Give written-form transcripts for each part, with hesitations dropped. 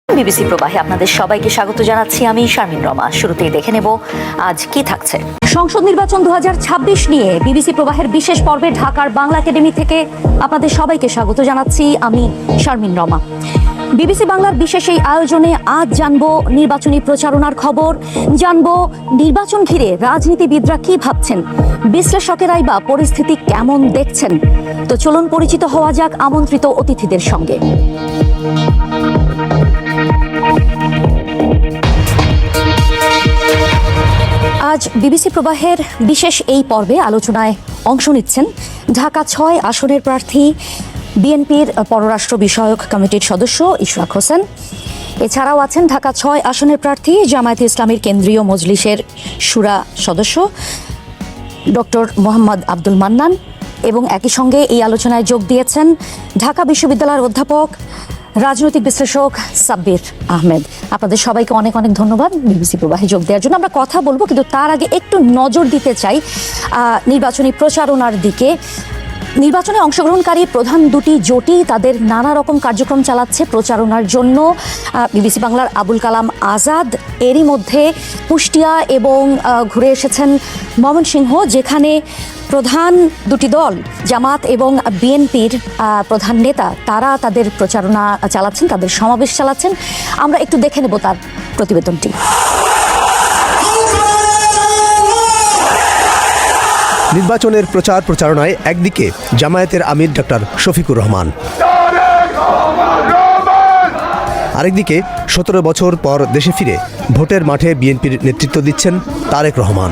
BBC প্রবাহে আপনাদের সবাইকে স্বাগত জানাচ্ছি আমি শারমিন রমা। শুরুতেই দেখে নেব আজ কি থাকছে। সংসদ নির্বাচন 2026 নিয়ে বিবিসি প্রবাহের বিশেষ পর্বে ঢাকার বাংলা একাডেমি থেকে আপনাদের সবাইকে স্বাগত জানাচ্ছি আমি শারমিন রমা। বিবিসি বাংলার বিশেষ এই আয়োজনে আজ জানবো নির্বাচনী প্রচারণার খবর, জানবো নির্বাচন ঘিরে রাজনীতিবিদরা কি ভাবছেন, বিশ্লেষকেরাই বা পরিস্থিতি কেমন দেখছেন। তো চলুন পরিচিত হওয়া যাক আমন্ত্রিত অতিথিদের সঙ্গে। আজ বিবিসি প্রবাহের বিশেষ এই পর্বে আলোচনায় অংশ নিচ্ছেন ঢাকা ৬ আসনের প্রার্থী বিএনপির পররাষ্ট্র বিষয়ক কমিটির সদস্য ইশরাক হোসেন। এছাড়াও আছেন ঢাকা ৬ আসনের প্রার্থী জামায়াতে ইসলামীর কেন্দ্রীয় মজলিসের শুরা সদস্য ডক্টর মোহাম্মদ আব্দুল মান্নান, এবং একই সঙ্গে এই আলোচনায় যোগ দিয়েছেন ঢাকা বিশ্ববিদ্যালয়ের অধ্যাপক রাজনৈতিক বিশ্লেষক সাব্বির আহমেদ। আপনাদের সবাইকে অনেক অনেক ধন্যবাদ বিবিসি প্রবাহে যোগ দেওয়ার জন্য। আমরা কথা বলবো, কিন্তু তার আগে একটু নজর দিতে চাই নির্বাচনী প্রচারণার দিকে। নির্বাচনে অংশগ্রহণকারী প্রধান দুটি জোটই তাদের নানা রকম কার্যক্রম চালাচ্ছে প্রচারণার জন্য। বিবিসি বাংলার আবুল কালাম আজাদ এরই মধ্যে কুষ্টিয়া এবং ঘুরে এসেছেন ময়মনসিংহ, যেখানে প্রধান দুটি দল জামাত এবং বিএনপির প্রধান নেতা তারা তাদের প্রচারণা চালাচ্ছেন, তাদের সমাবেশ চালাচ্ছেন। আমরা একটু দেখে নেব তার প্রতিবেদনটি। নির্বাচনের প্রচারণায় একদিকে জামায়াতের আমির ডক্টর শফিকুর রহমান, আরেকদিকে 17 বছর পর দেশে ফিরে ভোটের মাঠে বিএনপির নেতৃত্ব দিচ্ছেন তারেক রহমান।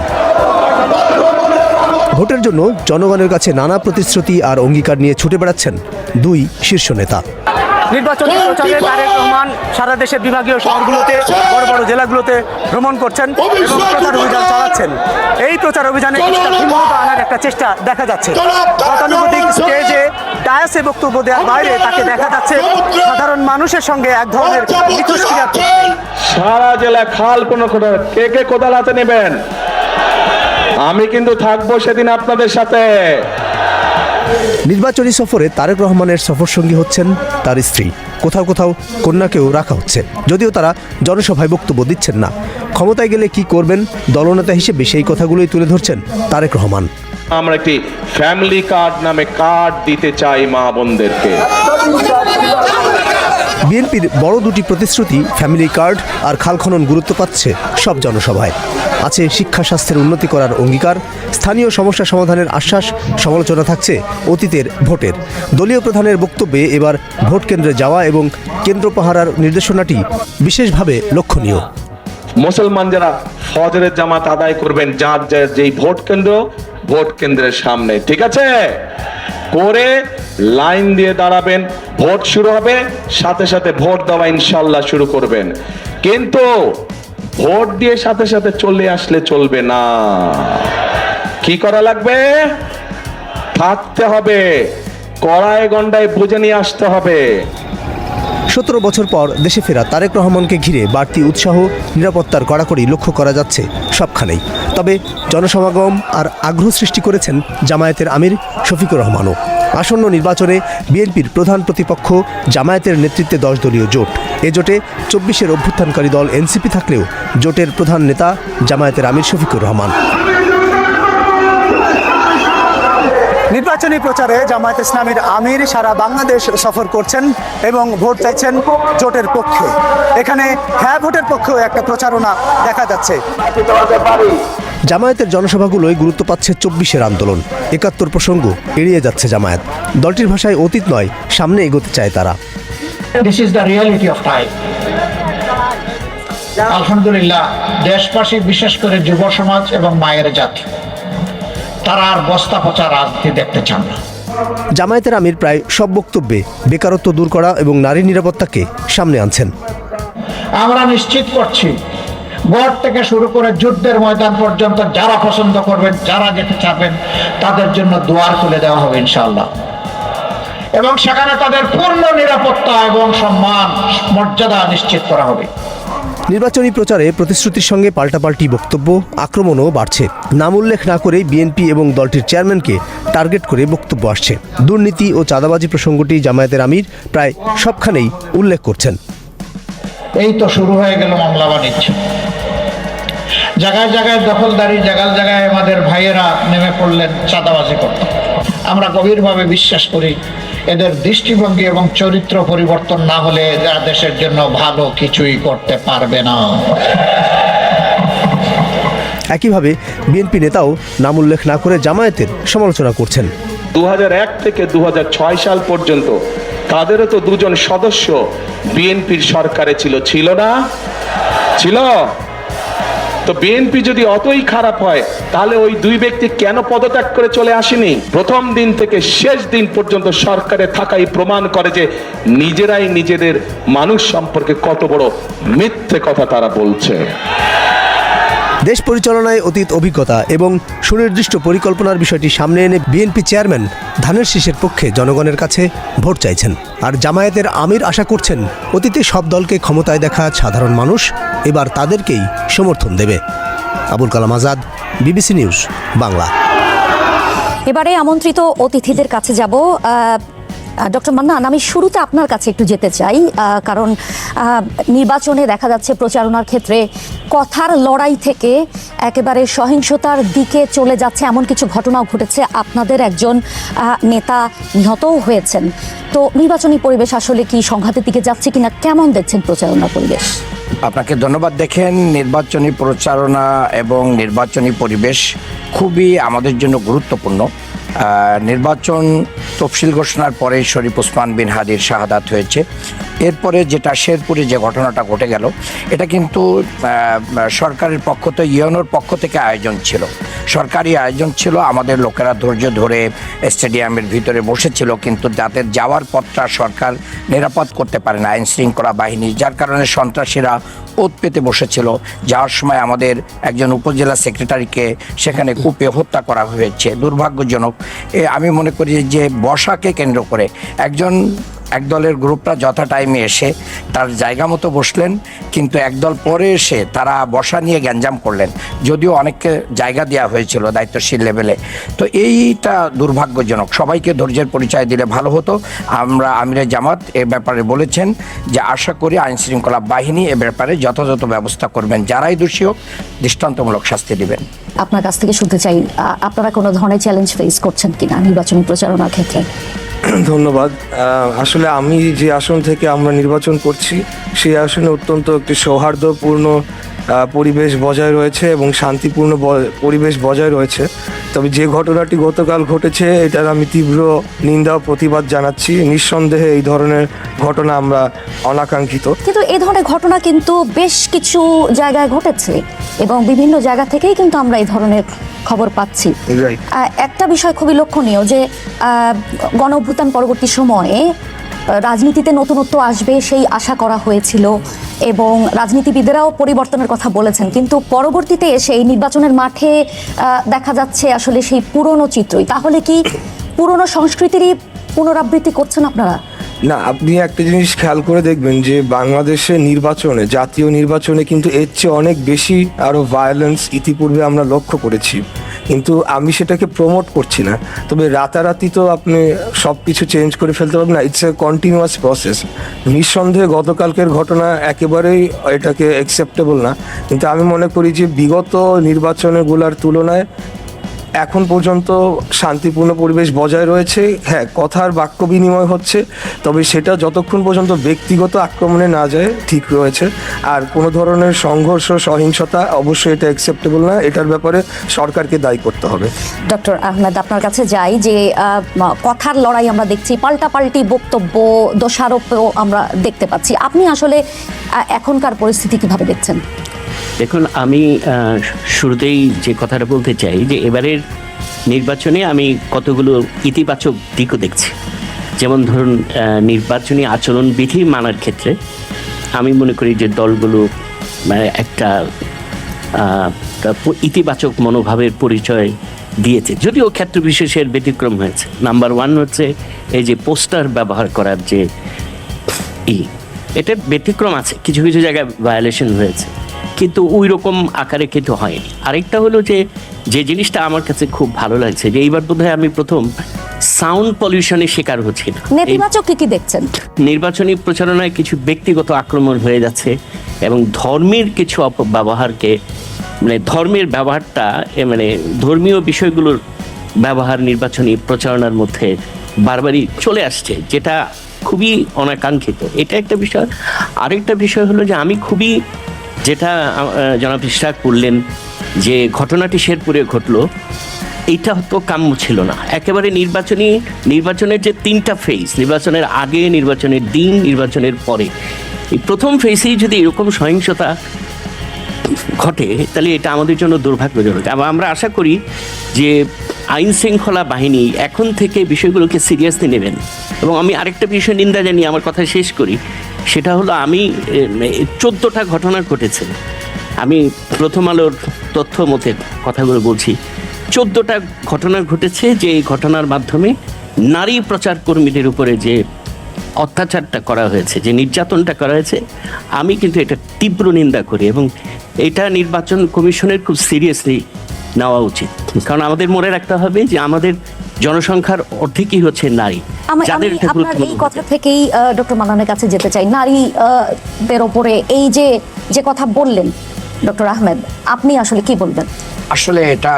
ভোটের জন্য জনগণের কাছে নানা প্রতিশ্রুতি আর অঙ্গীকার নিয়ে ছুটে বেড়াচ্ছেন দুই শীর্ষ নেতা। নির্বাচনী প্রচারে তারেক রহমান সারা দেশের বিভাগীয় শহরগুলোতে, বড় বড় জেলাগুলোতে ভ্রমণ করছেন এবং প্রচার অভিযান চালাচ্ছেন। এই প্রচার অভিযানে কিছুটা ভিন্নতা আনার একটা চেষ্টা দেখা যাচ্ছে। গতানুগতিক স্টেজে ডায়াসে বক্তব্য দেওয়ার বাইরে তাকে দেখা যাচ্ছে সাধারণ মানুষের সঙ্গে এক ধরনের মিথস্ক্রিয়া। সারা জেলা খাল কোনো কে কে কোদাল হাতে নেবেন, আমি কিন্তু থাকবো সেদিন আপনাদের সাথে। নির্বাচনী সফরে তারেক রহমানের সফরসঙ্গী হচ্ছেন তার স্ত্রী, কোথাও কোথাও কন্যাকেও রাখা হচ্ছে। যদিও তারা জনসভায় বক্তব্য দিচ্ছেন না। ক্ষমতায় গেলে কি করবেন, দলনেতা হিসেবে সেই কথাগুলোই তুলে ধরছেন তারেক রহমান। আমরা একটি ফ্যামিলি কার্ড নামে কার্ড দিতে চাই মা বোনদেরকে। বিএনপির বড় দুটি প্রতিশ্রুতি, ফ্যামিলি কার্ড আর খাল খনন, গুরুত্ব পাচ্ছে সব জনসভায়। আছে শিক্ষা স্বাস্থ্যের উন্নতি করার অঙ্গীকার, স্থানীয় সমস্যা সমাধানের আশ্বাস, সমালোচনা থাকছে অতীতের ভোটের। দলীয় প্রধানের বক্তব্যে এবার ভোট কেন্দ্রে যাওয়া এবং কেন্দ্র পাহারার নির্দেশনাটি বিশেষভাবে লক্ষণীয়। মুসলমান যারা ফজরের জামাত আদায় করবেন, যার যেই ভোট কেন্দ্রের সামনে, ঠিক আছে, করে লাইন দিয়ে দাঁড়াবেন। ভোট শুরু হবে, সাথে সাথে ভোট দেওয়া ইনশাল্লাহ শুরু করবেন। কিন্তু ভোট দিয়ে সাথে সাথে চলে আসলে চলবে না। কি করা লাগবে? থাকতে হবে, কড়ায় গন্ডায় বুঝে নিয়ে আসতে হবে। 17 বছর পর দেশে ফেরা তারেক রহমানকে ঘিরে বাড়তি উৎসাহ, নিরাপত্তার কড়াকড়ি লক্ষ্য করা যাচ্ছে সবখানেই। তবে জনসমাগম আর আগ্রহ সৃষ্টি করেছেন জামায়াতের আমির শফিকুর রহমানও। আসন্ন নির্বাচনে বিএনপির প্রধান প্রতিপক্ষ জামায়াতের নেতৃত্বে 10 দলীয় জোট। এ জোটে 24-এর অভ্যুত্থানকারী দল এনসিপি থাকলেও জোটের প্রধান নেতা জামায়াতের আমির শফিকুর রহমান। নির্বাচনী প্রচারে জামায়াত ইসলামীর আমির সারা বাংলাদেশ সফর করছেন এবং ভোট চাইছেন জোটের পক্ষে। এখানে হ্যাঁ ভোটের পক্ষেও একটা প্রচারণা দেখা যাচ্ছে। জামায়াতের জনসভাগুলোয় গুরুত্ব পাচ্ছে 24-এর আন্দোলন। 71 প্রসঙ্গ এড়িয়ে যাচ্ছে জামায়াত। দলটির ভাষায় অতীত নয়, সামনে এগোতে চায় তারা। This is the reality of time. আলহামদুলিল্লাহ, দেশবাসী, বিশেষ করে যুব সমাজ এবং মায়ের জাতি, তারা আর বস্তা পচা রাজনীতি দেখতে চান না। জামায়াতের আমির প্রায় সব বক্তব্যে বেকারত্ব দূর করা এবং নারী নিরাপত্তাকে সামনে আনছেন। আমরা নিশ্চিত করছি, ভোট থেকে শুরু করে যুদ্ধের ময়দান পর্যন্ত যারা পছন্দ করবেন, যারা যেতে চাবেন, তাদের জন্য দুয়ার খুলে দেওয়া হবে ইনশাআল্লাহ। এবং সেখানে তাদের পূর্ণ নিরাপত্তা এবং সম্মান, মর্যাদা নিশ্চিত করা হবে। নির্বাচনী প্রচারে প্রতিশ্রুতির সঙ্গে পাল্টাপাল্টি বক্তব্য, আক্রমণও বাড়ছে। নাম উল্লেখ না করে বিএনপি এবং দলটির চেয়ারম্যানকে টার্গেট করে বক্তব্য আসছে। দুর্নীতি ও চাঁদাবাজি প্রসঙ্গটি জামায়াতের আমির প্রায় সবখানেই উল্লেখ করছেন। এই তো শুরু হয়ে গেল মামলা বাণিজ্য। জায়গায় জায়গায় দখলদারি, জায়গায় জায়গায় আমাদের ভাইয়েরা নেমে পড়লেন চাঁদাবাজি করতে। আমরা গভীরভাবে বিশ্বাস করি এদের দৃষ্টিভঙ্গি এবং চরিত্র পরিবর্তন না হলে এরা দেশের জন্য ভালো কিছুই করতে পারবে না। একইভাবে বিএনপি নেতাও নাম উল্লেখ না করে জামায়াতের সমালোচনা করছেন। 2001 থেকে 2006 সাল পর্যন্ত তাদেরও তো দুজন সদস্য বিএনপির সরকারে ছিল না? ছিল। তো বিএনপি যদি অতই খারাপ হয় তাহলে ওই দুই ব্যক্তি কেন পদত্যাগ করে চলে আসেনি? প্রথম দিন থেকে শেষ দিন পর্যন্ত সরকারে থাকাই প্রমাণ করে যে নিজেরাই নিজেদের মানুষ সম্পর্কে কত বড় মিথ্যে কথা তারা বলছে। দেশ পরিচালনায় অতীত অভিজ্ঞতা এবং সুনির্দিষ্ট পরিকল্পনার বিষয়টি সামনে এনে বিএনপি চেয়ারম্যান ধানের শীষের পক্ষে জনগণের কাছে ভোট চাইছেন। আর জামায়াতের আমির আশা করছেন অতীতে সব দলকে ক্ষমতায় দেখা সাধারণ মানুষ এবার তাদেরকেই সমর্থন দেবে। Abul Kalam Azad, BBC news Bangla. এবারে আমন্ত্রিত অতিথিদের কাছে যাব। ডক্টর মান্নান, আমি শুরুতে আপনার কাছে একটু যেতে চাই, কারণ নির্বাচনে দেখা যাচ্ছে প্রচারণার ক্ষেত্রে কথার লড়াই থেকে একেবারে সহিংসতার দিকে চলে যাচ্ছে, এমন কিছু ঘটনাও ঘটেছে। আপনাদের একজন নেতা নিহতও হয়েছেন। তো নির্বাচনী পরিবেশ আসলে কি সংঘাতের দিকে যাচ্ছে কিনা, কেমন দেখছেন প্রচারণার পরিবেশ? আপনাকে ধন্যবাদ। দেখেন, নির্বাচনী প্রচারণা এবং নির্বাচনী পরিবেশ খুবই আমাদের জন্য গুরুত্বপূর্ণ। নির্বাচন তফসিল ঘোষণার পরে শরীফ ওসমান বিন হাদির শাহাদাত হয়েছে। এরপরে যেটা শেরপুরে যে ঘটনাটা ঘটে গেল, এটা কিন্তু সরকারের পক্ষ থেকে, ইউএনওর পক্ষ থেকে আয়োজন ছিল, সরকারি আয়োজন ছিল। আমাদের লোকেরা ধৈর্য ধরে স্টেডিয়ামের ভিতরে বসেছিল, কিন্তু যাদের যাওয়ার পথটা সরকার নিরাপদ করতে পারে না, আইন শৃঙ্খলা বাহিনী, যার কারণে সন্ত্রাসীরা ওত পেতে বসেছিল। যাওয়ার সময় আমাদের একজন উপজেলা সেক্রেটারিকে সেখানে কুপিয়ে হত্যা করা হয়েছে, দুর্ভাগ্যজনক। আমি মনে করি যে বসাকে কেন্দ্র করে এক দলের গ্রুপটা যথা টাইমে এসে তার জায়গা মতো বসলেন, কিন্তু একদল পরে এসে তারা বসা নিয়ে গ্যাঞ্জাম করলেন, যদিও অনেককে জায়গা দেওয়া হয়েছিল দায়িত্বশীল লেভেলে। তো এইটা দুর্ভাগ্যজনক। সবাইকে ধৈর্যের পরিচয় দিলে ভালো হতো। আমিরে জামাত এ ব্যাপারে বলেছেন যে আশা করি আইন শৃঙ্খলা বাহিনী এ ব্যাপারে যথাযথ ব্যবস্থা করবেন, যারাই দোষী হোক দৃষ্টান্তমূলক শাস্তি দিবেন। আপনার কাছ থেকে শুনতে চাই, আপনারা কোনো ধরনের চ্যালেঞ্জ ফেস করছেন কিনা নির্বাচনী প্রচারণার ক্ষেত্রে? ধন্যবাদ। আসলে আমি যে আসন থেকে আমরা নির্বাচন করছি সেই আসনে অত্যন্ত একটি সৌহার্দ্যপূর্ণ পরিবেশ বজায় রয়েছে এবং শান্তিপূর্ণ পরিবেশ বজায় রয়েছে। তবে যে ঘটনাটি গতকাল ঘটেছে এটার আমি তীব্র নিন্দা ও প্রতিবাদ জানাচ্ছি। নিঃসন্দেহে এই ধরনের ঘটনা আমরা অনাকাঙ্ক্ষিত। কিন্তু এই ধরনের ঘটনা কিন্তু বেশ কিছু জায়গায় ঘটেছে এবং বিভিন্ন জায়গা থেকেই কিন্তু আমরা এই ধরনের খবর পাচ্ছি। একটা বিষয় খুবই লক্ষণীয় যে গণ অভ্যুত্থান পরবর্তী সময়ে রাজনীতিতে নতুনত্ব আসবে সেই আশা করা হয়েছিল এবং রাজনীতিবিদেরাও পরিবর্তনের কথা বলেছেন, কিন্তু পরবর্তীতে এসে এই নির্বাচনের মাঠে দেখা যাচ্ছে আসলে সেই পুরনো চিত্রই। তাহলে কি পুরনো সংস্কৃতিরই পুনরাবৃত্তি করছেন আপনারা? না, আপনি একটা জিনিস খেয়াল করে দেখবেন যে বাংলাদেশের নির্বাচনে, জাতীয় নির্বাচনে কিন্তু এর চেয়ে অনেক বেশি আরও ভায়োলেন্স ইতিপূর্বে আমরা লক্ষ্য করেছি, কিন্তু আমি সেটাকে প্রমোট করছি না। তবে রাতারাতি তো আপনি সব কিছু চেঞ্জ করে ফেলতে পারবেন না, ইটস এ কন্টিনিউয়াস প্রসেস। নিঃসন্দেহে গতকালকের ঘটনা একেবারেই এটাকে অ্যাকসেপ্টেবল না, কিন্তু আমি মনে করি যে বিগত নির্বাচনগুলোর তুলনায় এখন পর্যন্ত শান্তিপূর্ণ পরিবেশ বজায় রয়েছে। হ্যাঁ, কথার বাক্য বিনিময় হচ্ছে, তবে সেটা যতক্ষণ পর্যন্ত ব্যক্তিগত আক্রমণে না যায় ঠিক রয়েছে। আর কোনো ধরনের সংঘর্ষ, সহিংসতা অবশ্যই এটা অ্যাকসেপ্টেবল না, এটার ব্যাপারে সরকারকে দায়ী করতে হবে। ডক্টর আহমেদ, আপনার কাছে যাই যে কথার লড়াই আমরা দেখছি, পাল্টাপাল্টি বক্তব্য, দোষারোপও আমরা দেখতে পাচ্ছি। আপনি আসলে এখনকার পরিস্থিতি কিভাবে দেখছেন? দেখুন, আমি শুরুতেই যে কথাটা বলতে চাই যে এবারের নির্বাচনে আমি কতগুলো ইতিবাচক দিকও দেখছি। যেমন ধরুন, নির্বাচনী আচরণবিধি মানার ক্ষেত্রে আমি মনে করি যে দলগুলো একটা ইতিবাচক মনোভাবের পরিচয় দিয়েছে, যদিও ক্ষেত্র বিশেষের ব্যতিক্রম হয়েছে। নাম্বার 1 হচ্ছে এই যে পোস্টার ব্যবহার করার যে এটার ব্যতিক্রম আছে, কিছু কিছু জায়গায় ভায়োলেশন হয়েছে, কিন্তু ওই রকম আকারে কিন্তু হয়নি। আরেকটা হলো যে জিনিসটা আমার কাছে খুব ভালো লাগছে যে এইবার বোধহয় আমি প্রথম সাউন্ড পলিউশনের শিকার হচ্ছি না। নেতিবাচক কি দেখছেন? নির্বাচনী প্রচারণায় কিছু ব্যক্তিগত আক্রমণ হয়ে যাচ্ছে এবং ধর্মের কিছু অপব্যবহারকে মানে ধর্মের ব্যবহারটা মানে ধর্মীয় বিষয়গুলোর ব্যবহার নির্বাচনী প্রচারণার মধ্যে বারবারই চলে আসছে, যেটা খুবই অনাকাঙ্ক্ষিত। এটা একটা বিষয়। আরেকটা বিষয় হলো যে আমি খুবই যেটা জনাব ইশরাক করলেন যে ঘটনাটি শেরপুরে ঘটলো, এটা তো কাম্য ছিল না। একেবারে নির্বাচনের যে 3টা ফেজ, নির্বাচনের আগে, নির্বাচনের দিন, নির্বাচনের পরে, এই প্রথম ফেজেই যদি এরকম সহিংসতা ঘটে তাহলে এটা আমাদের জন্য দুর্ভাগ্যজনক। এবং আমরা আশা করি যে আইন শৃঙ্খলা বাহিনী এখন থেকে বিষয়গুলোকে সিরিয়াসলি নেবেন। এবং আমি আরেকটা বিষয় নিন্দা জানিয়ে আমার কথা শেষ করি, সেটা হলো আমি 14টা ঘটনা ঘটেছে, আমি প্রথম আলোর তথ্য মতে কথাগুলো বলছি, 14টা ঘটনা ঘটেছে যে এই ঘটনার মাধ্যমে নারী প্রচার কর্মীদের উপরে যে অত্যাচারটা করা হয়েছে, যে নির্যাতনটা করা হয়েছে, আমি কিন্তু এটা তীব্র নিন্দা করি এবং এটা নির্বাচন কমিশনের খুব সিরিয়াসলি নেওয়া উচিত। কারণ আমাদের মনে রাখতে হবে যে আমাদের জনসংখ্যার অর্ধেকই হচ্ছে নারী। আমি আপনার এই কথা থেকেই ডক্টর মান্নানের কাছে যেতে চাই। নারীদের ওপরে এই যে কথা বললেন ডক্টর আহমেদ, আপনি আসলে কি বলবেন? আসলে এটা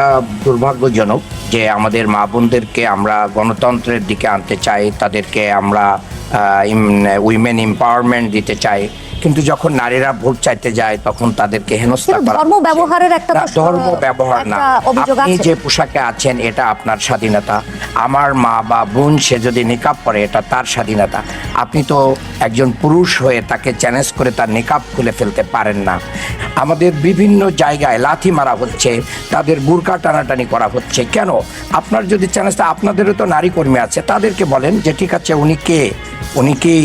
দুর্ভাগ্যজনক যে আমাদের মা বোনদেরকে আমরা গণতন্ত্রের দিকে আনতে চাই, তাদেরকে আমরা উইমেন এম্পাওয়ারমেন্ট দিতে চাই, কিন্তু যখন নারীরা ভোট চাইতে যায় তখন তাদেরকে হেনস্থা করা। ধর্ম ব্যবহারের একটা ধর্ম ব্যবহার না, আপনি যে পোশাকে আছেন এটা আপনার স্বাধীনতা। আমার মা বা বোন সে যদি নিকাব পরে এটা তার স্বাধীনতা। আপনি তো একজন পুরুষ হয়ে তাকে চ্যালেঞ্জ করে তার নিকাব খুলে ফেলতে পারেন না। আমাদের বিভিন্ন জায়গায় লাথি মারা হচ্ছে, তাদের বুরকা টানাটানি করা হচ্ছে। কেন? আপনার যদি চ্যালেঞ্জ, আপনাদেরও তো নারী কর্মী আছে, তাদেরকে বলেন যে ঠিক আছে উনি কে, উনি কি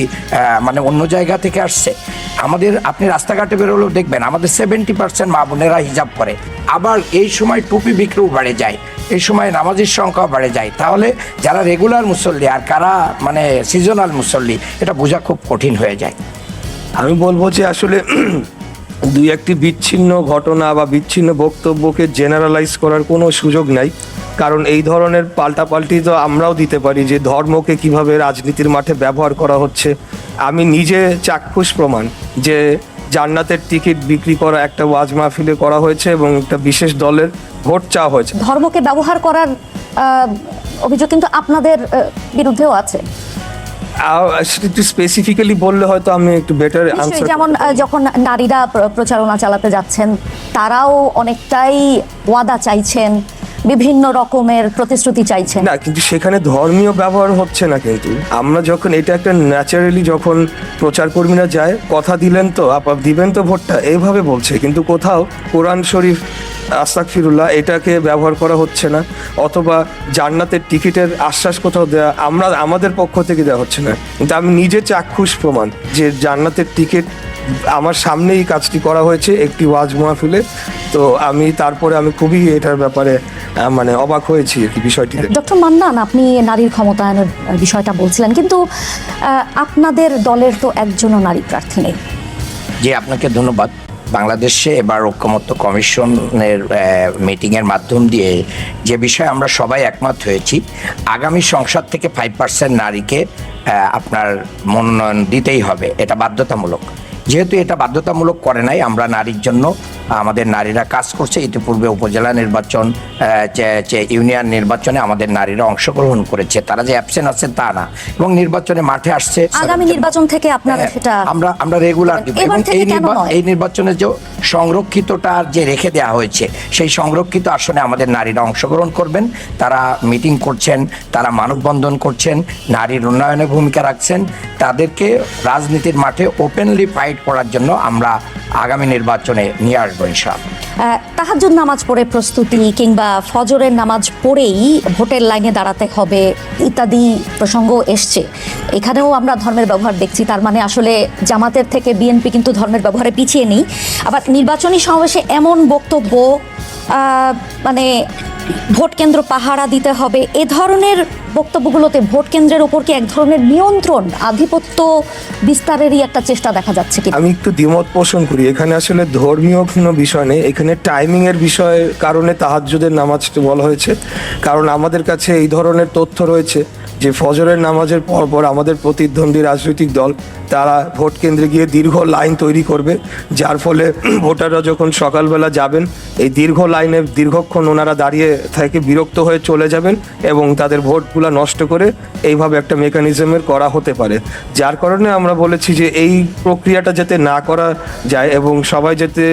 মানে অন্য জায়গা থেকে আসছে। আমাদের আপনি রাস্তাঘাটে বেরোলেও দেখবেন আমাদের 70% মা বোনেরা হিজাব করে। আবার এই সময় টুপি বিক্রিও বেড়ে যায়, এই সময় নামাজের সংখ্যাও বেড়ে যায়। তাহলে যারা রেগুলার মুসল্লি আর কারা মানে সিজনাল মুসল্লি, এটা বোঝা খুব কঠিন হয়ে যায়। আমি বলবো যে আসলে দুই একটি বিচ্ছিন্ন ঘটনা বা বিচ্ছিন্ন বক্তব্যকে জেনারেলাইজ করার কোনো সুযোগ নাই। কারণ এই ধরনের পাল্টাপাল্টি তো আমরাও দিতে পারি যে ধর্মকে কিভাবে রাজনীতির মাঠে ব্যবহার করা হচ্ছে। আমি নিজে চাক্ষুষ প্রমাণ যে জান্নাতের টিকিট বিক্রি করা একটা ওয়াজ মাহফিলে করা হয়েছে এবং একটা বিশেষ দলের ভোট চাওয়া হয়েছে। ধর্মকে ব্যবহার করার অভিযোগ কিন্তু আপনাদের বিরুদ্ধেও আছে। একটু স্পেসিফিক্যালি বললে হয়তো আমি একটু বেটার আনসার। যেমন যখন নারীরা প্রচারণা চালাতে যাচ্ছেন, তারাও অনেকটাই ওয়াদা চাইছেন, বিভিন্ন রকমের প্রতিশ্রুতি চাইছেন। না, কিন্তু সেখানে ধর্মীয় ব্যবহার হচ্ছে না। কিন্তু আমরা যখন এটা একটা ন্যাচারালি যখন প্রচার কর্মীরা যায়, কথা দিলেন তো দিবেন তো ভোটটা, এইভাবে বলছে, কিন্তু কোথাও কোরআন শরীফ আস্তাগফিরুল্লাহ এটাকে ব্যবহার করা হচ্ছে না, অথবা জান্নাতের টিকিটের আশ্বাস কোথাও দেওয়া আমাদের পক্ষ থেকে দেওয়া হচ্ছে না। কিন্তু আমি নিজে চাক্ষুষ প্রমাণ যে জান্নাতের টিকিট আমার সামনেই কাজটি করা হয়েছে একটি ওয়াজ মাহফিলে। তো তারপরে আমি খুবই এটার ব্যাপারে মানে অবাক হয়েছি বিষয়টিতে। ডক্টর মান্নান, আপনি নারীর ক্ষমতায়নের বিষয়টা বলছিলেন, কিন্তু আপনাদের দলের তো একজনও নারী প্রার্থী নেই। জি, আপনাকে ধন্যবাদ। বাংলাদেশে এবার ঐক্যমত্য কমিশনের মিটিংয়ের মাধ্যম দিয়ে যে বিষয়ে আমরা সবাই একমত হয়েছি, আগামী সংসদ থেকে 5% নারীকে আপনার মনোনয়ন দিতেই হবে, এটা বাধ্যতামূলক। যেহেতু এটা বাধ্যতামূলক করে নাই, আমরা নারীর জন্য আমাদের নারীরা কাজ করছে। ইতিপূর্বে উপজেলা নির্বাচন, ইউনিয়ন নির্বাচনে আমাদের নারীরা অংশগ্রহণ করেছে, তারা যে অ্যাবসেন্ট আছে তা না, এবং নির্বাচনে মাঠে আসছে। আগামী নির্বাচন থেকে আপনারা সেটা আমরা রেগুলার দিব। এবং এই নির্বাচনে যে সংরক্ষিতটা যে রেখে দেওয়া হয়েছে, সেই সংরক্ষিত আসনে আমাদের নারীরা অংশগ্রহণ করবেন। তারা মিটিং করছেন, তারা মানববন্ধন করছেন, নারীর উন্নয়নে ভূমিকা রাখছেন। তাদেরকে রাজনীতির মাঠে ওপেনলি ফাইট করার জন্য আমরা আগামী নির্বাচনে নিয়ে আসবো ইনশাআল্লাহ। তাহাজ্জুদ নামাজ পড়ে প্রস্তুতি কিংবা ফজরের নামাজ পড়েই ভোটের লাইনে দাঁড়াতে হবে ইত্যাদি প্রসঙ্গ এসছে। এখানেও আমরা ধর্মের ব্যবহার দেখছি। তার মানে আসলে জামাতের থেকে বিএনপি কিন্তু ধর্মের ব্যবহারে পিছিয়ে নেই। আবার নির্বাচনী সমাবেশে এমন বক্তব্য মানে ভোট কেন্দ্র পাহারা দিতে হবে, এ ধরনের বক্তব্যগুলোতে ভোট কেন্দ্রের উপর কি এক ধরনের নিয়ন্ত্রণ, আধিপত্য বিস্তারেরই একটা চেষ্টা দেখা যাচ্ছে কি? আমি একটু দ্বিমত পোষণ করি। এখানে আসলে ধর্মীয় কোনো বিষয় নেই, এখানে টাইমিং এর বিষয়ের কারণে তাহাজ্জুদের নামাজটা বলা হয়েছে। কারণ আমাদের কাছে এই ধরনের তথ্য রয়েছে যে ফজরের নামাজের পর আমাদের প্রতিদ্বন্দ্বী রাজনৈতিক দল তারা ভোট কেন্দ্রে গিয়ে দীর্ঘ লাইন তৈরি করবে, যার ফলে ভোটাররা যখন সকালবেলা যাবেন এই দীর্ঘ লাইনে দীর্ঘক্ষণ ওনারা দাঁড়িয়ে থেকে বিরক্ত হয়ে চলে যাবেন এবং তাদের ভোটগুলো নষ্ট করে এইভাবে একটা মেকানিজমের করা হতে পারে। যার কারণে আমরা বলেছি যে এই প্রক্রিয়াটা যাতে না করা যায় এবং সবাই যাতে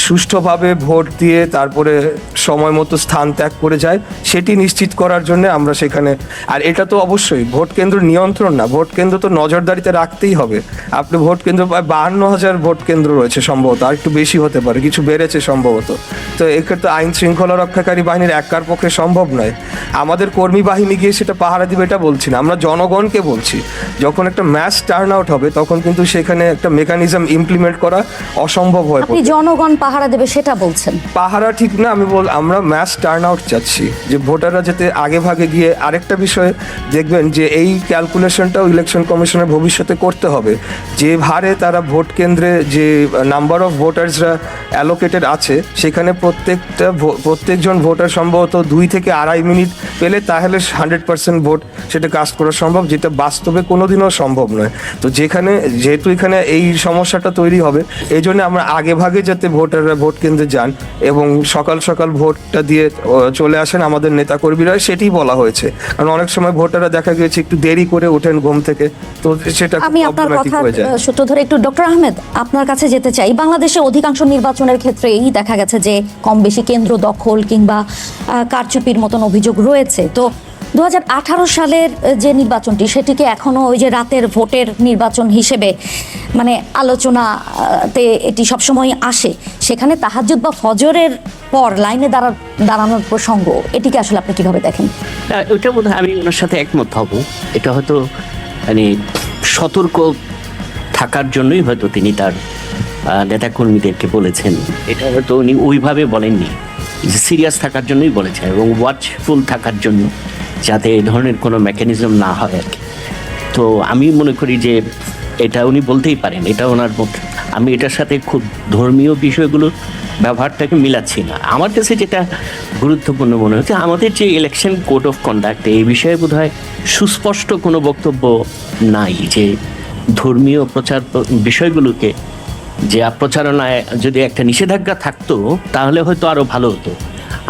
সুষ্ঠুভাবে ভোট দিয়ে তারপরে সময় মতো স্থান ত্যাগ করে যায় সেটি নিশ্চিত করার জন্য আমরা সেখানে, আর এটা তো অবশ্যই ভোট কেন্দ্র নিয়ন্ত্রণ না, ভোট কেন্দ্র তো নজরদারিতে রাখতেই হবে। আপনি ভোট কেন্দ্র প্রায় 52,000 ভোট কেন্দ্র রয়েছে সম্ভবত, আর একটু বেশি হতে পারে, কিছু বেড়েছে সম্ভবত। তো এক্ষেত্রে আইন শৃঙ্খলা রক্ষাকারী বাহিনীর একার পক্ষে সম্ভব নয়। আমাদের কর্মী বাহিনী গিয়ে সেটা পাহারা দিবে এটা বলছি না, আমরা জনগণকে বলছি যখন একটা ম্যাস টার্ন আউট হবে তখন কিন্তু সেখানে একটা মেকানিজম ইমপ্লিমেন্ট করা অসম্ভব হয়ে আপনি পড়বে। জনগণ পাহারা দেবে সেটা বলছেন? পাহারা ঠিক না, আমরা ম্যাস টার্ন আউট চাচ্ছি, যে ভোটাররা যাতে আগে ভাগে গিয়ে। আরেকটা বিষয় দেখবেন যে এই ক্যালকুলেশনটাও ইলেকশন কমিশনের ভবিষ্যতে করতে হবে, যে হারে তারা ভোট কেন্দ্রে যে নাম্বার অফ ভোটার্সরা অ্যালোকেটেড আছে সেখানে প্রত্যেকজন ভোটার সম্ভবত 2 থেকে 2.5 মিনিট পেলে তাহলে 100% ভোট সেটা কাস্ট করা সম্ভব, যেটা বাস্তবে কোনোদিনও সম্ভব নয়। তো যেহেতু এখানে এই সমস্যাটা তৈরি হবে, এই জন্য আমরা আগে ভাগে যাতে ভোটাররা ভোট কেন্দ্রে যান এবং সকাল সকাল ভোটটা দিয়ে চলে আসেন আমাদের নেতাকর্মীরা, সেটাই বলা হয়েছে। কারণ অনেক সময় ভোটাররা দেখা গেছে একটু দেরি করে ওঠেন ঘুম থেকে, তো সেটা আমি আপনার কথা সূত্র ধরে একটু ডক্টর আহমেদ আপনার কাছে যেতে চাই। বাংলাদেশে অধিকাংশ নির্বাচনের ক্ষেত্রেই দেখা গেছে যে কম বেশি কেন্দ্র দখল কিংবা কারচুপির মতন অভিযোগ রয়েছে। তো 2018 সালের যে নির্বাচনটি সেটিকে এখনো ওই যে রাতের ভোটের নির্বাচন হিসেবে মানে আলোচনাতে এটি সবসময় আসে, সেখানে তাহাজ্জুদ বা ফজরের পর লাইনে দাঁড়ানোর প্রসঙ্গ, এটিকে আসলে আপনি কিভাবে দেখেন? ওইটা বোধহয় আমি ওনার সাথে একমত হব। এটা হয়তো মানে সতর্ক থাকার জন্যই হয়তো তিনি তার নেতাকর্মীদেরকে বলেছেন। এটা হয়তো উনি ওইভাবে বলেননি, যে সিরিয়াস থাকার জন্যই বলেছেন এবং ওয়াচফুল থাকার জন্য, যাতে এই ধরনের কোনো মেকানিজম না হয় আর কি। তো আমি মনে করি যে এটা উনি বলতেই পারেন, এটা ওনার মত। আমি এটার সাথে খুব ধর্মীয় বিষয়গুলো ব্যবহারটাকে মিলাচ্ছি না। আমার কাছে যেটা গুরুত্বপূর্ণ মনে হচ্ছে, আমাদের যে ইলেকশন কোড অফ কন্ডাক্ট, এই বিষয়ে বোধহয় সুস্পষ্ট কোনো বক্তব্য নাই যে ধর্মীয় প্রচার বিষয়গুলোকে যে প্রচারণায় যদি একটা নিষেধাজ্ঞা থাকতো তাহলে হয়তো আরও ভালো হতো।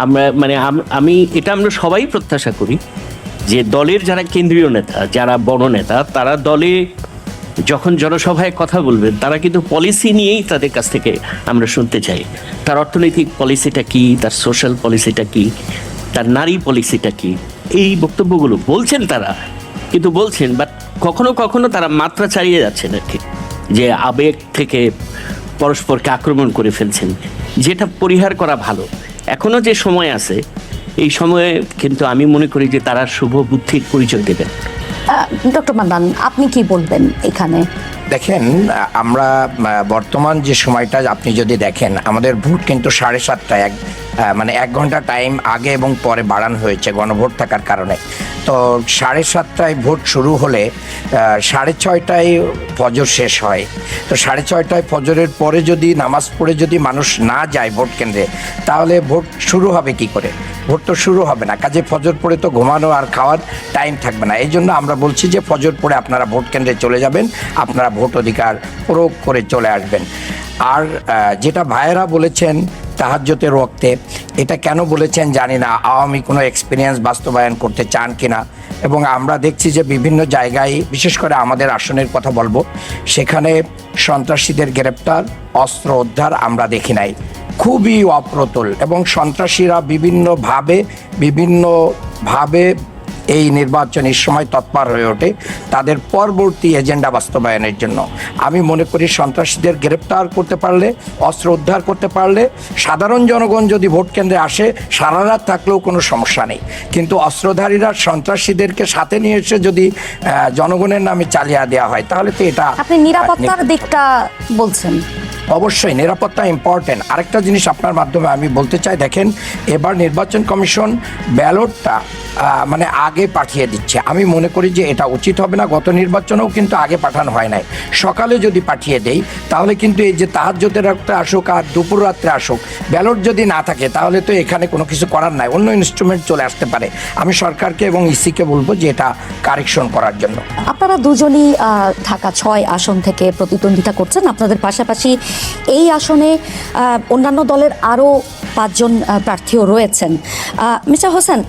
আমরা সবাই প্রত্যাশা করি যে দলের যারা কেন্দ্রীয় নেতা, যারা বড় নেতা, তারা দলে যখন জনসভায় কথা বলবেন তারা কিন্তু পলিসি নিয়েই তাদের কাছ থেকে আমরা শুনতে চাই। তার অর্থনৈতিক পলিসিটা কি, তার সোশ্যাল পলিসিটা কি, তার নারী পলিসিটা কি, এই বক্তব্যগুলো বলছেন তারা, কিন্তু বলছেন বাট কখনো কখনো তারা মাত্রা ছাড়িয়ে যাচ্ছেন আর কি, যে আবেগ থেকে পরস্পরকে আক্রমণ করে ফেলছেন, যেটা পরিহার করা ভালো। এখনো যে সময় আছে, এই সময়ে কিন্তু আমি মনে করি যে তারা শুভ বুদ্ধির পরিচয় দেবেন। ডক্টর মান্নান, আপনি কি বলবেন এখানে? দেখেন, আমরা বর্তমান যে সময়টা আপনি যদি দেখেন, আমাদের ভোট কিন্তু 7:30টায় মানে 1 ঘন্টা টাইম আগে এবং পরে বাড়ানো হয়েছে গণভোট থাকার কারণে। তো 7:30টায় ভোট শুরু হলে 6:30টায় ফজর শেষ হয়। তো 6:30টায় ফজরের পরে যদি নামাজ পড়ে যদি মানুষ না যায় ভোট কেন্দ্রে, তাহলে ভোট শুরু হবে কি করে? ভোট তো শুরু হবে না। কাজে ফজর পড়ে তো ঘুমানো আর খাওয়ার টাইম থাকবে না। এই জন্য আমরা বলছি যে ফজর পড়ে আপনারা ভোট কেন্দ্রে চলে যাবেন, আপনারা ভোট অধিকার প্রয়োগ করে চলে আসবেন। আর যেটা ভাইয়েরা বলেছেন তাহাজ্জুদের ওয়াক্তে, এটা কেন বলেছেন জানি না, আওয়ামী কোনো এক্সপিরিয়েন্স বাস্তবায়ন করতে চান কিনা। এবং আমরা দেখছি যে বিভিন্ন জায়গায়, বিশেষ করে আমাদের আসনের কথা বলবো, সেখানে সন্ত্রাসীদের গ্রেপ্তার, অস্ত্র উদ্ধার আমরা দেখি নাই। খুবই অপ্রতুল এবং সন্ত্রাসীরা বিভিন্নভাবে এই নির্বাচনের সময় তৎপর হয়ে ওঠে তাদের পরবর্তী এজেন্ডা বাস্তবায়নের জন্য। আমি মনে করি সন্ত্রাসীদের গ্রেপ্তার করতে পারলে, অস্ত্র উদ্ধার করতে পারলে, সাধারণ জনগণ যদি ভোট কেন্দ্রে আসে সারা রাত থাকলেও কোনো সমস্যা নেই। কিন্তু অস্ত্রধারীরা সন্ত্রাসীদেরকে সাথে নিয়ে এসে যদি জনগণের নামে চালিয়ে দেওয়া হয়, তাহলে তো এটা আপনি নিরাপত্তার দিকটা বলছেন। অবশ্যই নিরাপত্তা ইম্পর্টেন্ট। আরেকটা জিনিস আপনার মাধ্যমে আমি বলতে চাই, দেখেন এবার নির্বাচন কমিশন ব্যালটটা মানে আগে পাঠিয়ে দিচ্ছে। আমি মনে করি যে এটা উচিত হবে না। গত নির্বাচনেও কিন্তু আগে পাঠানো হয় নাই। সকালে যদি পাঠিয়ে দেই তাহলে কিন্তু এই যে তাহাজ্জুদের রাত্রে আসুক আর দুপুর রাত্রে আসুক, ব্যালট যদি না থাকে তাহলে তো এখানে কোনো কিছু করার নাই, অন্য ইনস্ট্রুমেন্ট চলে আসতে পারে। আমি সরকারকে এবং ইসিকে বলবো যে এটা কারেকশন করার জন্য। আপনারা দুজনই ঢাকা 6 আসন থেকে প্রতিদ্বন্দ্বিতা করছেন। আপনাদের পাশাপাশি এই আসনে অন্যান্য দলের আরও 5 জন প্রার্থীও রয়েছেন। মিস্টার হোসেন,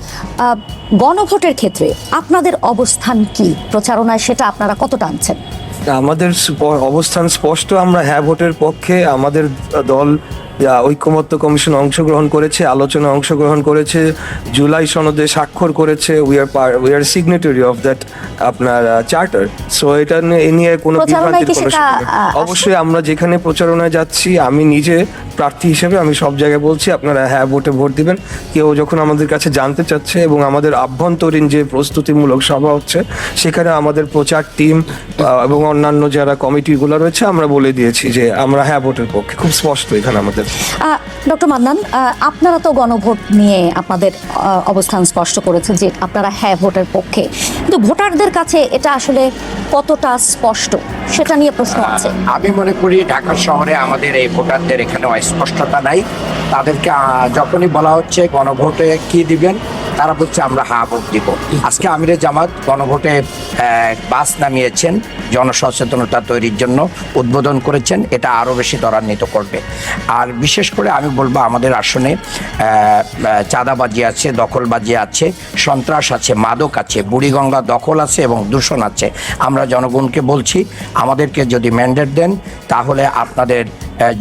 গণভোটের ক্ষেত্রে আপনাদের অবস্থান কি প্রচারণায়, সেটা আপনারা কতটা আনছেন? আমাদের অবস্থান স্পষ্ট, আমরা হ্যাঁ ভোটের পক্ষে। আমাদের দল ঐকমত্য কমিশন অংশগ্রহণ করেছে, আলোচনায় অংশগ্রহণ করেছে, জুলাই সনদে স্বাক্ষর করেছে। We are signatory of that আপনার চার্টার। সো এটা নিয়ে কোনো বিভ্রান্তির কোনো সুযোগ নেই। অবশ্যই আমরা যেখানে প্রচারণায় যাচ্ছি, আমি নিজে প্রার্থী হিসেবে আমি সব জায়গায় বলছি আপনারা হ্যাঁ ভোটে ভোট দিবেন। কেউ যখন আমাদের কাছে জানতে চাচ্ছে এবং আমাদের আভ্যন্তরীণ যে প্রস্তুতিমূলক সভা হচ্ছে সেখানে আমাদের প্রচার টিম এবং অন্যান্য যারা কমিটিগুলো রয়েছে আমরা বলে দিয়েছি যে আমরা হ্যাঁ ভোটের পক্ষে। খুব স্পষ্ট এখানে আমাদের। ডক্টর মান্নান, আপনারা তো গণভোট নিয়ে আপনাদের অবস্থান স্পষ্ট করেছেন যে আপনারা হ্যাঁ ভোটের পক্ষে, কিন্তু ভোটারদের কাছে এটা আসলে কতটা স্পষ্ট সেটা নিয়ে প্রশ্ন আছে। আমি মনে করি ঢাকা শহরে আমাদের এই ভোটারদের এখানে স্পষ্টতা নাই। তাদেরকে যখনই বলা হচ্ছে গণভোটে কি দিবেন, তারা বলছে আমরা হ্যাঁ ভোট দিব। আজকে আমিরে জামাত গণভোটে বাস নামিয়েছেন, জনসচেতনতা তৈরির জন্য উদ্বোধন করেছেন। এটা আরও বেশি ত্বরান্বিত করবে। আর বিশেষ করে আমি বলবো আমাদের আসনে চাঁদাবাজি আছে, দখলবাজি আছে, সন্ত্রাস আছে, মাদক আছে, বুড়িগঙ্গা দখল আছে এবং দূষণ আছে। আমরা জনগণকে বলছি আমাদেরকে যদি ম্যান্ডেট দেন তাহলে আপনাদের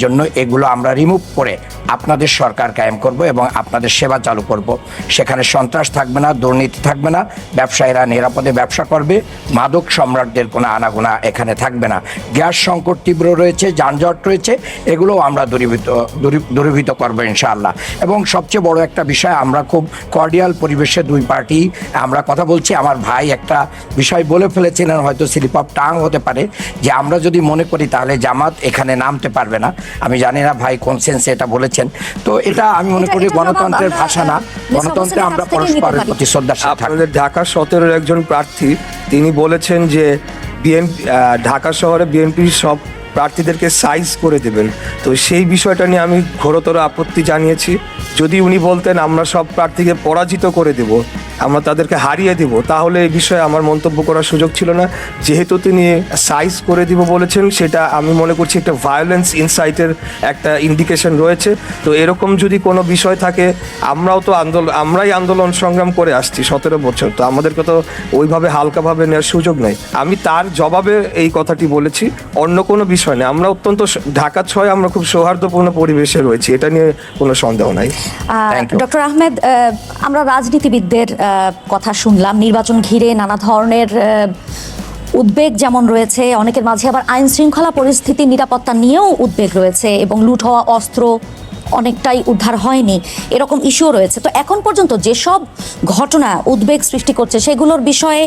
জন্য এগুলো আমরা রিমুভ করে আপনাদের সরকার কায়েম করব এবং আপনাদের সেবা চালু করব। সেখানে সন্ত্রাস থাকবে না, দুর্নীতি থাকবে না, ব্যবসায়ীরা নিরাপদে ব্যবসা করবে, মাদক সম্রাটদের কোনো আনাগোনা এখানে থাকবে না। গ্যাস সংকট তীব্র রয়েছে, যানজট রয়েছে, এগুলোও আমরা দূরীভূত করবো ইনশাআল্লাহ। এবং সবচেয়ে বড় একটা বিষয়, আমরা খুব কর্ডিয়াল পরিবেশে দুই পার্টি আমরা কথা বলছি। আমার ভাই একটা বিষয় বলে ফেলেছিলেন, হয়তো স্লিপ অফ টাং হতে পারে, যে আমরা যদি মনে করি তাহলে জামাত এখানে নামতে পারবে না। আমি জানি না ভাই কোন সেন্সে এটা বলেছেন। তো এটা আমি মনে করি গণতন্ত্রের ভাষা না, গণতন্ত্রে আমরা পরস্পরের প্রতি শ্রদ্ধাশীল থাকব। আপনাদের ঢাকা 17-এর একজন প্রার্থী তিনি বলেছেন যে ঢাকা শহরে বিএনপি সব প্রার্থীদেরকে সাইজ করে দেবেন। তো সেই বিষয়টা নিয়ে আমি ঘোরতর আপত্তি জানিয়েছি। যদি উনি বলতেন আমরা সব প্রার্থীকে পরাজিত করে দেব, আমরা তাদেরকে হারিয়ে দেব, তাহলে এই বিষয়ে আমার মন্তব্য করার সুযোগ ছিল না। যেহেতু তিনি সাইজ করে দিব বলেছেন, সেটা আমি মনে করছি একটা ভায়োলেন্স ইনসাইটের একটা ইন্ডিকেশন রয়েছে। তো এরকম যদি কোনো বিষয় থাকে, আমরাই আন্দোলন সংগ্রাম করে আসছি 17 বছর, তো আমাদেরকে তো ওইভাবে হালকাভাবে নেওয়ার সুযোগ নেই। আমি তার জবাবে এই কথাটি বলেছি, অন্য কোনো বিষয় নেই। আমরা অত্যন্ত ঢাকা 6 আমরা খুব সৌহার্দ্যপূর্ণ পরিবেশে রয়েছি, এটা নিয়ে কোনো সন্দেহ নাই। ডক্টর আহমেদ, আমরা রাজনীতিবিদদের কথা শুনলাম, নির্বাচন ঘিরে নানা ধরনের উদ্বেগ যেমন রয়েছে, অনেকের মাঝে আবার আইন শৃঙ্খলা পরিস্থিতি, নিরাপত্তা নিয়েও উদ্বেগ রয়েছে এবং লুট হওয়া অস্ত্র অনেকটাই উদ্ধার হয়নি, এরকম ইস্যুও রয়েছে। তো এখন পর্যন্ত যেসব ঘটনা উদ্বেগ সৃষ্টি করছে সেগুলোর বিষয়ে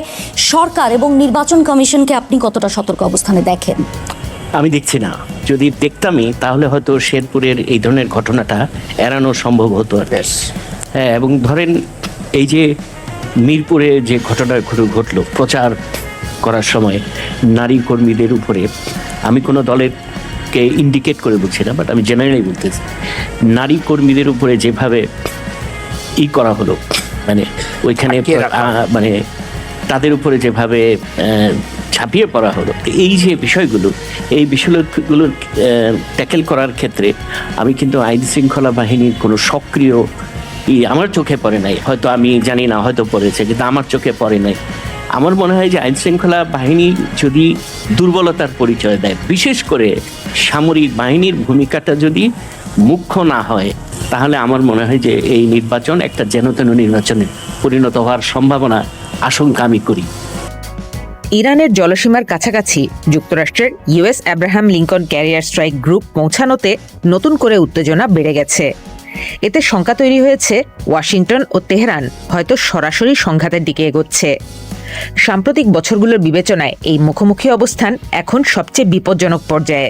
সরকার এবং নির্বাচন কমিশনকে আপনি কতটা সতর্ক অবস্থানে দেখেন? আমি দেখছি না। যদি দেখতামই তাহলে হয়তো শেরপুরের এই ধরনের ঘটনাটা এড়ানো সম্ভব হতো। হ্যাঁ, এবং ধরেন এই যে মিরপুরে যে ঘটনা ঘটলো প্রচার করার সময় নারী কর্মীদের উপরে, আমি কোনো দলেরকে ইন্ডিকেট করে বলছি না, বাট আমি জেনারেলি বলতেছি, নারী কর্মীদের উপরে যেভাবে করা হলো, মানে ওইখানে মানে তাদের উপরে যেভাবে ছাপিয়ে পড়া হলো, এই যে বিষয়গুলো, এই বিষয়গুলো ট্যাকেল করার ক্ষেত্রে আমি কিন্তু আইন শৃঙ্খলা বাহিনীর কোনো সক্রিয় আমার চোখে পড়ে নাই। হয়তো আমি জানি না, হয়তো পড়েছে, কিন্তু আমার চোখে পড়ে নাই। আমার মনে হয় যে আইন শৃঙ্খলা বাহিনী যদি দুর্বলতার পরিচয় দেয়, বিশেষ করে সামরিক বাহিনীর ভূমিকাটা যদি মুখ্য না হয়, তাহলে আমার মনে হয় যে এই নির্বাচন একটা যেন-তেন নির্বাচনে পরিণত হওয়ার সম্ভাবনা, আশঙ্কা আমি করি। ইরানের জলসীমার কাছাকাছি যুক্তরাষ্ট্রের US Abraham Lincoln carrier strike group পৌঁছানোতে নতুন করে উত্তেজনা বেড়ে গেছে। এতে শঙ্কা তৈরি হয়েছে ওয়াশিংটন ও তেহরান হয়তো সরাসরি সংঘাতের দিকে এগোচ্ছে। সাম্প্রতিক বছরগুলোর বিবেচনায় এই মুখোমুখি অবস্থান এখন সবচেয়ে বিপজ্জনক পর্যায়ে।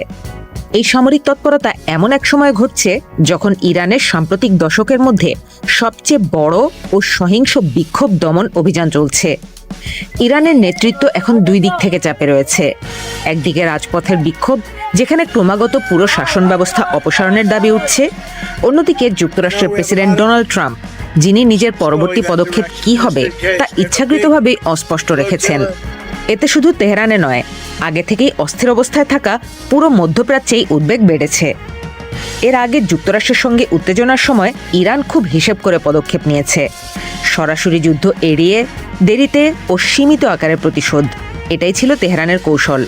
এই সামরিক তৎপরতা এমন এক সময় ঘটছে যখন ইরানের সাম্প্রতিক দশকের মধ্যে সবচেয়ে বড় ও সহিংস বিক্ষোভ দমন অভিযান চলছে। ইরানের নেতৃত্ব এখন দুই দিক থেকে চাপে রয়েছে। একদিকে রাজপথের বিক্ষোভ, যেখানে ক্রমাগত পুরো শাসন ব্যবস্থা অপসারণের দাবি উঠছে। অন্যদিকে যুক্তরাষ্ট্রের প্রেসিডেন্ট ডোনাল্ড ট্রাম্প, যিনি নিজের পরবর্তী পদক্ষেপ কি হবে তা ইচ্ছাকৃতভাবে অস্পষ্ট রেখেছেন। এতে শুধু তেহরানে নয়, আগে থেকেই অস্থির অবস্থায় থাকা পুরো মধ্যপ্রাচ্যেই উদ্বেগ বেড়েছে। এর আগে যুক্তরাষ্ট্রের সঙ্গে উত্তেজনার সময় ইরান খুব হিসেব করে পদক্ষেপ নিয়েছে। সরাসরি যুদ্ধ এড়িয়ে দেরিতে ও সীমিত আকারের প্রতিশোধ, এটাই ছিল তেহরানের কৌশল।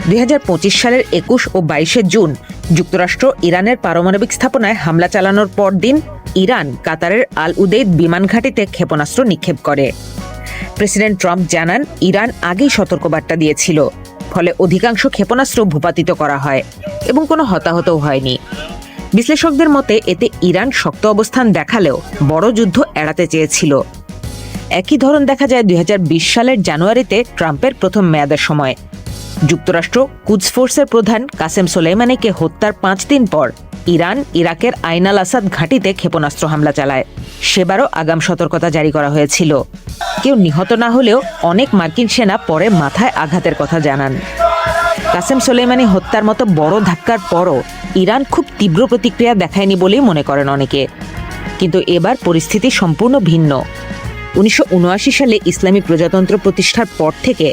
2025 সালের 21 ও 22 জুন যুক্তরাষ্ট্র ইরানের পারমাণবিক স্থাপনায় হামলা চালানোর পরদিন ইরান কাতারের আল উদেইদ বিমান ঘাঁটিতে ক্ষেপণাস্ত্র নিক্ষেপ করে। প্রেসিডেন্ট ট্রাম্প জানান, ইরান আগেই সতর্কবার্তা দিয়েছিল, ফলে অধিকাংশ ক্ষেপণাস্ত্র ভূপাতিত করা হয় এবং কোনো হতাহতও হয়নি। বিশ্লেষকদের মতে এতে ইরান শক্ত অবস্থান দেখালেও বড় যুদ্ধ এড়াতে চেয়েছিল। একই ধরন দেখা যায় 2020 সালের জানুয়ারিতে ট্রাম্পের প্রথম মেয়াদের সময়। যুক্তরাষ্ট্র কুদস ফোর্সের প্রধান কাসেম সোলেইমানিকে হত্যার 5 দিন পর ইরান ইরাকের আইন আল আসাদ ঘাঁটিতে ক্ষেপণাস্ত্র হামলা চালায়। সেবারও আগাম সতর্কতা জারি করা হয়েছিল। কেউ নিহত না হলেও অনেক মার্কিন সেনা পরে মাথায় আঘাতের কথা জানান। কাসেম সোলেইমানি হত্যার মতো বড় ধাক্কার পরও ইরান খুব তীব্র প্রতিক্রিয়া দেখায়নি বলেই মনে করেন অনেকে। কিন্তু এবার পরিস্থিতি সম্পূর্ণ ভিন্ন। 1979 সালে ইসলামী প্রজাতন্ত্র প্রতিষ্ঠার পর থেকে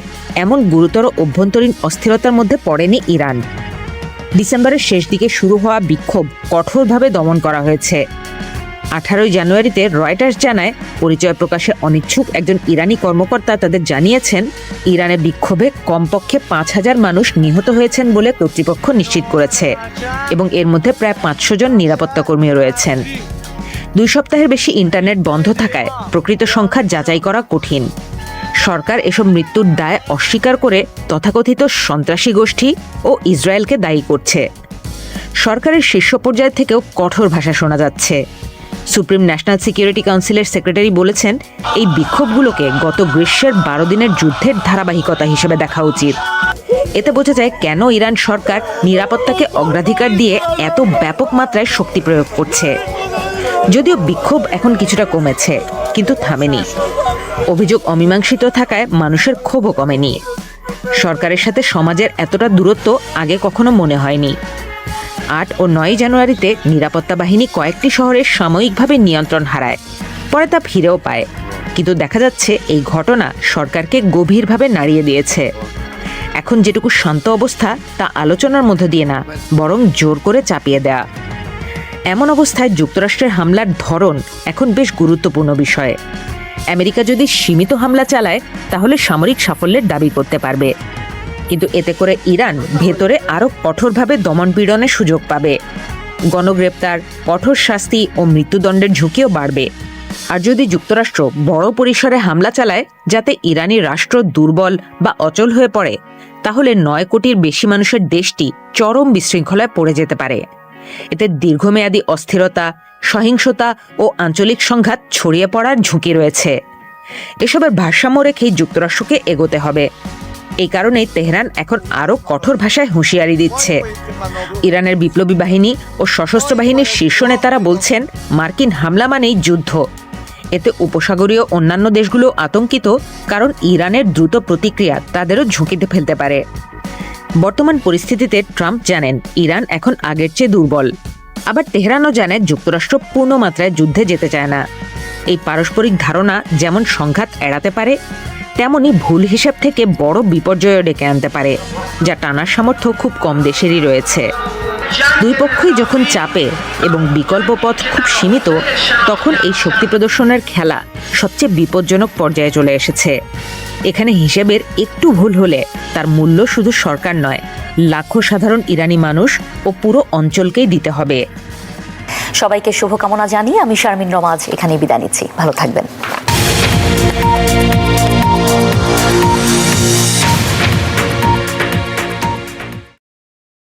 এমন গুরুতর অভ্যন্তরীণ অস্থিরতার মধ্যে পড়েনি ইরান। ডিসেম্বরের শেষ দিকে শুরু হওয়া বিক্ষোভ কঠোরভাবে দমন করা হয়েছে। 18 জানুয়ারিতে রয়টার্স জানায়, পরিচয় প্রকাশে অনিচ্ছুক একজন ইরানি কর্মকর্তা তাদের জানিয়েছেন, ইরানে বিক্ষোভে কমপক্ষে 5000 মানুষ নিহত হয়েছেন বলে কর্তৃপক্ষ নিশ্চিত করেছে এবং এর মধ্যে প্রায় 500 জন নিরাপত্তা কর্মীও রয়েছেন। 2 সপ্তাহের বেশি ইন্টারনেট বন্ধ থাকায় প্রকৃত সংখ্যা যাচাই করা কঠিন। সরকার এসব মৃত্যুর দায় অস্বীকার করে তথাকথিত সন্ত্রাসী গোষ্ঠী ও ইসরায়েলকে দায়ী করছে। সরকারের শীর্ষ পর্যায় থেকেও কঠোর ভাষা শোনা যাচ্ছে। সুপ্রিম ন্যাশনাল সিকিউরিটি কাউন্সিলের সেক্রেটারি বলেছেন, এই বিক্ষোভগুলোকে গত গ্রীষ্মের 12 দিনের যুদ্ধের ধারাবাহিকতা হিসেবে দেখা উচিত। এতে বোঝা যায় কেন ইরান সরকার নিরাপত্তাকে অগ্রাধিকার দিয়ে এত ব্যাপক মাত্রায় শক্তি প্রয়োগ করছে। যদিও বিক্ষোভ এখন কিছুটা কমেছে, কিন্তু থামেনি। অভিযোগ অমীমাংসিত থাকায় মানুষের ক্ষোভও কমেনি। সরকারের সাথে সমাজের এতটা দূরত্ব আগে কখনো মনে হয়নি। 8 ও 9 জানুয়ারিতে নিরাপত্তা বাহিনী কয়েকটি শহরের সাময়িকভাবে নিয়ন্ত্রণ হারায়, পরে তা ফিরেও পায়। কিন্তু দেখা যাচ্ছে এই ঘটনা সরকারকে গভীরভাবে নাড়িয়ে দিয়েছে। এখন যেটুকু শান্ত অবস্থা তা আলোচনার মধ্য দিয়ে না, বরং জোর করে চাপিয়ে দেয়া। এমন অবস্থায় যুক্তরাষ্ট্রের হামলার ধরন এখন বেশ গুরুত্বপূর্ণ বিষয়। আমেরিকা যদি সীমিত হামলা চালায় তাহলে সামরিক সাফল্যের দাবি করতে পারবে, কিন্তু এতে করে ইরান ভেতরে আরও কঠোরভাবে দমনপীড়নের সুযোগ পাবে। গণগ্রেপ্তার, কঠোর শাস্তি ও মৃত্যুদণ্ডের ঝুঁকিও বাড়বে। আর যদি যুক্তরাষ্ট্র বড় পরিসরে হামলা চালায় যাতে ইরানি রাষ্ট্র দুর্বল বা অচল হয়ে পড়ে, তাহলে 9 কোটির বেশি মানুষের দেশটি চরম বিশৃঙ্খলায় পড়ে যেতে পারে। এতে দীর্ঘমেয়াদী অস্থিরতা, সহিংসতা ও আঞ্চলিক সংঘাত ছড়িয়ে পড়ার ঝুঁকি রয়েছে। এসবের ভারসাম্য রেখেই যুক্তরাষ্ট্রকে এগোতে হবে। এই কারণেই তেহরান এখন আরও কঠোর ভাষায় হুঁশিয়ারি দিচ্ছে। ইরানের বিপ্লবী বাহিনী ও সশস্ত্র বাহিনীর শীর্ষ নেতারা বলছেন, মার্কিন হামলা মানেই যুদ্ধ। এতে উপসাগরীয় অন্যান্য দেশগুলো আতঙ্কিত, কারণ ইরানের দ্রুত প্রতিক্রিয়া তাদেরও ঝুঁকিতে ফেলতে পারে। বর্তমান পরিস্থিতিতে ট্রাম্প জানেন ইরান এখন আগের চেয়ে দুর্বল, আবার তেহরানও জানে যুক্তরাষ্ট্র পূর্ণ মাত্রায় যুদ্ধে যেতে চায় না। এই পারস্পরিক ধারণা যেমন সংঘাত এড়াতে পারে, তেমনি ভুল হিসাব থেকে বড় বিপর্যয় ডেকে আনতে পারে, যা টানার সামর্থ্য খুব কম দেশেরই রয়েছে। দুই পক্ষই যখন চাপে এবং বিকল্প পথ খুব সীমিত, তখন এই শক্তি প্রদর্শনের খেলা সবচেয়ে বিপজ্জনক পর্যায়ে চলে এসেছে। এখানে হিসেবের একটু ভুল হলে তার মূল্য শুধু সরকার নয়, লাখো সাধারণ ইরানি মানুষ ও পুরো অঞ্চলকেই দিতে হবে। সবাইকে শুভকামনা জানিয়ে আমি শারমিন রমাজ এখানেই বিদায় নিচ্ছি। ভালো থাকবেন।